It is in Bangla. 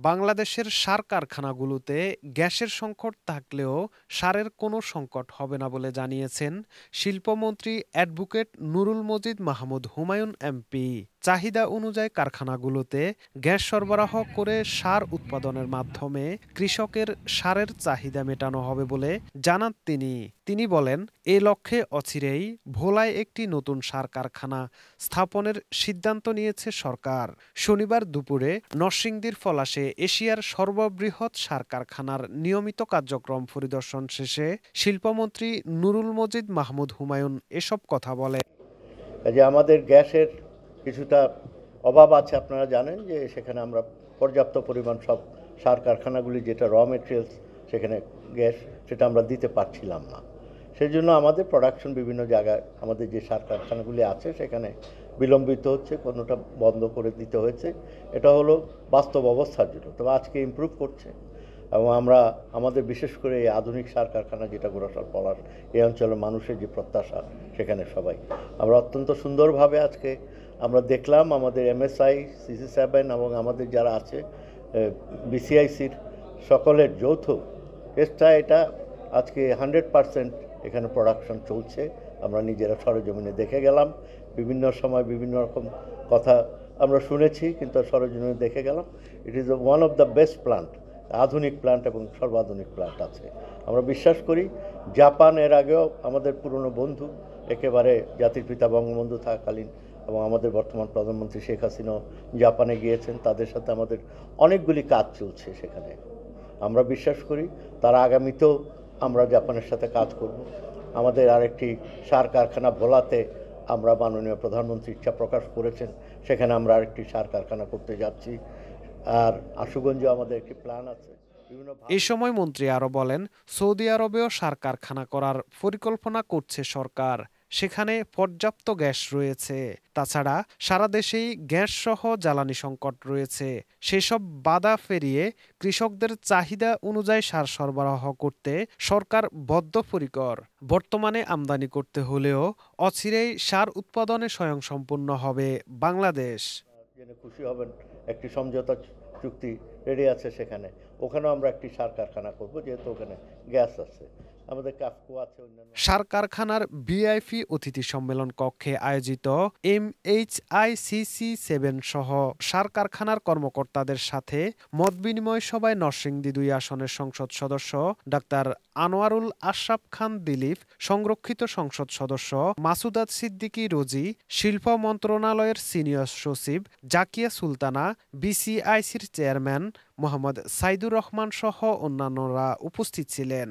বাংলাদেশের সার কারখানাগুলোতে গ্যাসের সংকট থাকলেও সারের কোনো সংকট হবে না বলে জানিয়েছেন শিল্পমন্ত্রী অ্যাডভোকেট নুরুল মজিদ মাহমুদ হুমায়ুন এমপি। চাহিদা অনুযায়ী কারখানাগুলোতে গ্যাস সরবরাহ করে সার উৎপাদনের মাধ্যমে কৃষকের সারের চাহিদা মেটানো হবে বলে জানান তিনি বলেন, এ লক্ষ্যে অচিরেই ভোলায় একটি নতুন সার কারখানা স্থাপনের সিদ্ধান্ত নিয়েছে সরকার। শনিবার দুপুরে নরসিংদীর পলাশে এশিয়ার সর্ববৃহৎ সার কারখানার নিয়মিত কার্যক্রম পরিদর্শন শেষে শিল্পমন্ত্রী নুরুল মজিদ মাহমুদ হুমায়ুন এসব কথা বলেন। যে আমাদের গ্যাসের কিছুটা অভাব আছে, আপনারা জানেন যে সেখানে আমরা পর্যাপ্ত পরিমাণ সব সার কারখানাগুলি যেটা র মেটেরিয়ালস সেখানে গ্যাস সেটা আমরা দিতে পারছিলাম না। সেই জন্য আমাদের প্রোডাকশন বিভিন্ন জায়গায় আমাদের যে সার কারখানাগুলি আছে সেখানে বিলম্বিত হচ্ছে, কোনোটা বন্ধ করে দিতে হয়েছে। এটা হলো বাস্তব অবস্থার জন্য, তবে আজকে ইমপ্রুভ করছে এবং আমরা আমাদের বিশেষ করে এই আধুনিক সার কারখানা যেটা গোড়াসার পলাশ এই অঞ্চলের মানুষের যে প্রত্যাশা সেখানে সবাই আমরা অত্যন্ত সুন্দরভাবে আজকে আমরা দেখলাম আমাদের এমএসআই CC7 এবং আমাদের যারা আছে BCICর সকলের যৌথ চেষ্টা এটা আজকে 100% এখানে প্রোডাকশন চলছে। আমরা নিজেরা সরেজমিনে দেখে গেলাম, বিভিন্ন সময় বিভিন্ন রকম কথা আমরা শুনেছি, কিন্তু সরেজমিনে দেখে গেলাম। It is one of the best plant, আধুনিক প্ল্যান্ট এবং সর্বাধুনিক প্ল্যান্ট আছে। আমরা বিশ্বাস করি জাপান এর আগেও আমাদের পুরনো বন্ধু, একেবারে জাতির পিতা বঙ্গবন্ধু থাকাকালীন এবং আমাদের বর্তমান প্রধানমন্ত্রী শেখ হাসিনাও জাপানে গিয়েছেন, তাদের সাথে আমাদের অনেকগুলি কাজ চলছে সেখানে। আমরা বিশ্বাস করি তারা আগামীতেও আমরা জাপানের সাথে কাজ করব। আমাদের আরেকটি সার কারখানা ভোলাতে আমরা মাননীয় প্রধানমন্ত্রী ইচ্ছা প্রকাশ করেছেন, সেখানে আমরা আরেকটি সার কারখানা করতে যাচ্ছি। আর আশুগঞ্জে আমাদের একটি প্ল্যান আছে। এ সময় মন্ত্রী আরও বলেন, সৌদি আরবেও সার কারখানা করার পরিকল্পনা করছে সরকার। সেখানে পর্যাপ্ত গ্যাস রয়েছে। তাছাড়া সারা দেশেই গ্যাস সহ জ্বালানি সংকট রয়েছে। সেসব বাধা পেরিয়ে কৃষকদের চাহিদা অনুযায়ী সার সরবরাহ করতে সরকার বদ্ধপরিকর। বর্তমানে আমদানি করতে হলেও অচিরেই সার উৎপাদনে স্বয়ংসম্পূর্ণ হবে বাংলাদেশ। জেনে খুশি হবেন, একটি সমঝোতা চুক্তি রেডি আছে সেখানে, ওখানেও আমরা একটি সার কারখানা করব, যেহেতু ওখানে গ্যাস আছে, আমাদের কাফকো আছে, অন্যান্য সার কারখানার ভিআইপি অতিথি সম্মেলন কক্ষে আয়োজিত MHICC7 সহ সার কারখানার কর্মকর্তাদের সাথে মতবিনিময় সভায় নরসিংদী 2 আসনের সংসদ সদস্য ডাক্তার আনোয়ারুল আশরাফ খান দিলীপ, সংরক্ষিত সংসদ সদস্য মাসুদাত সিদ্দিকী রোজি, শিল্প মন্ত্রণালয়ের সিনিয়র সচিব জাকিয়া সুলতানা, BCICর চেয়ারম্যান মোহাম্মদ সাইদুর রহমান সহ অন্যান্যরা উপস্থিত ছিলেন।